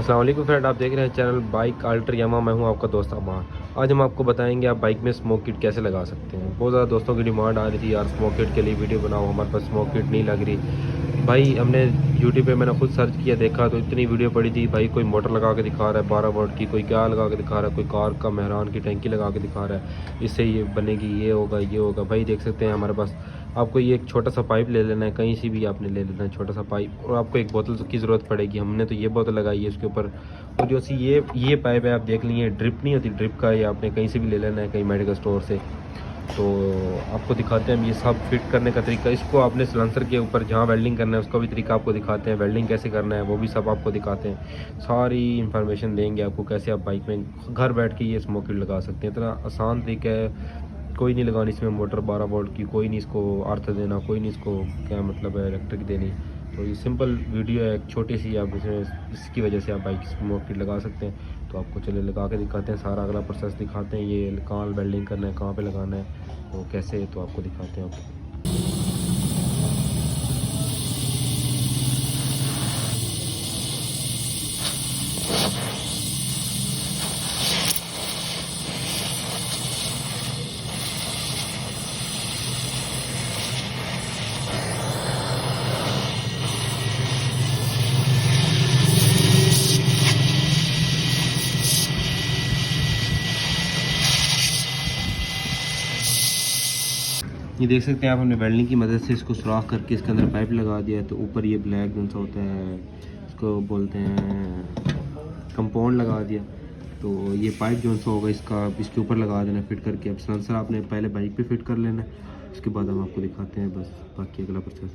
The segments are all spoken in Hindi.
अस्सलाम वालेकुम फ्रेंड, आप देख रहे हैं चैनल बाइक अल्ट्रा यामा। मैं हूं आपका दोस्त अमान। आज हम आपको बताएंगे आप बाइक में स्मोक किट कैसे लगा सकते हैं। बहुत ज़्यादा दोस्तों की डिमांड आ रही थी, यार स्मोक किट के लिए वीडियो बनाओ, हमारे पास स्मोक किट नहीं लग रही। भाई हमने यूट्यूब पे मैंने खुद सर्च किया, देखा तो इतनी वीडियो पड़ी थी। भाई कोई मोटर लगा के दिखा रहा है 12 वोल्ट की, कोई क्या लगा के दिखा रहा है, कोई कार का मेहरान की टैंकी लगा के दिखा रहा है, इससे ये बनेगी, ये होगा, ये होगा। भाई देख सकते हैं हमारे पास आपको ये एक छोटा सा पाइप ले लेना है, कहीं से भी आपने ले लेना है छोटा सा पाइप, और आपको एक बोतल की ज़रूरत पड़ेगी। हमने तो ये बोतल लगाई है इसके ऊपर। और जो सी ये पाइप है, आप देख लीजिए, ड्रिप नहीं होती, ड्रिप का ये आपने कहीं से भी ले लेना है, कहीं मेडिकल स्टोर से। तो आपको दिखाते हैं हम ये सब फिट करने का तरीका। इसको आपने सिलेंसर के ऊपर जहाँ वेल्डिंग करना है उसका भी तरीका आपको दिखाते हैं, वेल्डिंग कैसे करना है वो भी सब आपको दिखाते हैं। सारी इन्फॉर्मेशन देंगे आपको कैसे आप बाइक में घर बैठ के ये स्मोक किट लगा सकते हैं। इतना आसान तरीका है, कोई नहीं लगानी इसमें मोटर 12 वोल्ट की, कोई नहीं इसको अर्थ देना, कोई नहीं इसको क्या मतलब है इलेक्ट्रिक देनी। तो ये सिंपल वीडियो है, एक छोटी सी, आप इसमें इसकी वजह से आप बाइक स्मोक किट लगा सकते हैं। तो आपको चले लगा के दिखाते हैं, सारा अगला प्रोसेस दिखाते हैं, ये कहाँ वेल्डिंग करना है, कहाँ पे लगाना है, तो कैसे, तो आपको दिखाते हैं। ओके, ये देख सकते हैं आप, हमने वेल्डिंग की मदद से इसको सुराख करके इसके अंदर पाइप लगा दिया है। तो ऊपर ये ब्लैक जौन सा होता है, इसको बोलते हैं कंपाउंड, लगा दिया। तो ये पाइप जौन सा होगा इसका इसके ऊपर लगा देना फिट करके। अब सिलेंसर आपने पहले बाइक पे फिट कर लेना है, उसके बाद हम आपको दिखाते हैं बस बाकी अगला प्रोसेस।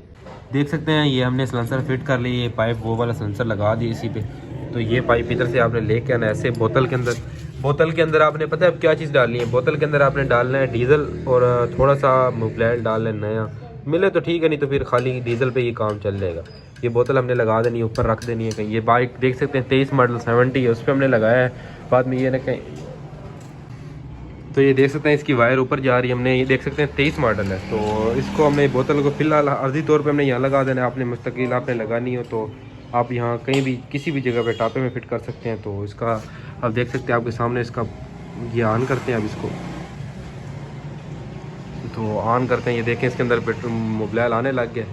देख सकते हैं ये हमने सिलेंसर फिट कर लिया, ये पाइप वो वाला सिलेंसर लगा दिया इसी पे। तो ये पाइप इधर से आपने लेके आना ऐसे बोतल के अंदर आपने पता है अब क्या चीज़ डालनी है। बोतल के अंदर आपने डालना है डीजल और थोड़ा सा मोबिल डाल लेना नया, मिले तो ठीक है, नहीं तो फिर खाली डीजल पे ये काम चल जाएगा। ये बोतल हमने लगा देनी है, ऊपर रख देनी है कहीं। ये बाइक देख सकते हैं 23 मॉडल 70 है, उस पर हमने लगाया है। बाद में ये ना कहीं, तो ये देख सकते हैं इसकी वायर ऊपर जा रही है। हमने ये देख सकते हैं 23 मॉडल है। तो इसको हमने बोतल को फिलहाल अर्जी तौर पे हमने यहाँ लगा देना है। आपने मुस्तकिल आपने लगानी हो तो आप यहाँ कहीं भी किसी भी जगह पे टापे में फिट कर सकते हैं। तो इसका आप देख सकते हैं आपके सामने, इसका ये ऑन करते हैं अब इसको। तो ऑन करते हैं, ये देखें इसके अंदर पेट्रोल मोबिल आने लग गया।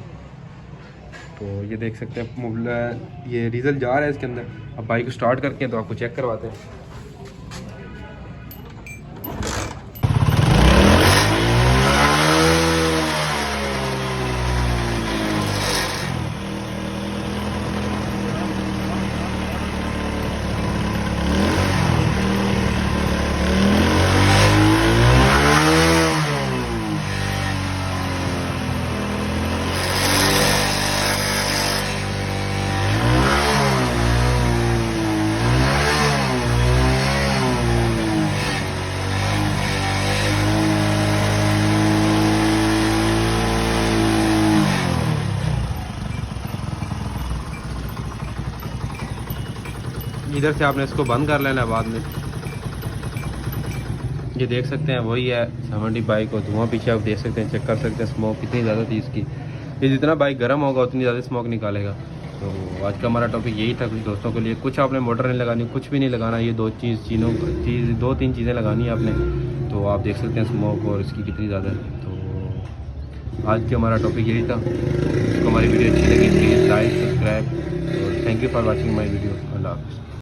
तो ये देख सकते हैं मोबिल, ये डीजल जा रहा है इसके अंदर। अब बाइक को स्टार्ट करके तो आपको चेक करवाते हैं। इधर से आपने इसको बंद कर लेना है बाद में। ये देख सकते हैं वही है 70 बाइक, और धुआं पीछे आप देख सकते हैं, चेक कर सकते हैं स्मोक कितनी ज़्यादा थी इसकी। ये जितना बाइक गर्म होगा उतनी ज़्यादा स्मोक निकालेगा। तो आज का हमारा टॉपिक यही था कुछ दोस्तों के लिए। कुछ आपने मोटर नहीं लगानी, कुछ भी नहीं लगाना, ये दो तीन चीज़ें लगानी है आपने। तो आप देख सकते हैं स्मोक और इसकी कितनी ज़्यादा है। तो आज का हमारा टॉपिक यही था। इसको हमारी वीडियो अच्छी लगी प्लीज़ लाइक, सब्सक्राइब, और thank you for watching my video. अल्लाह हाफ़िज़।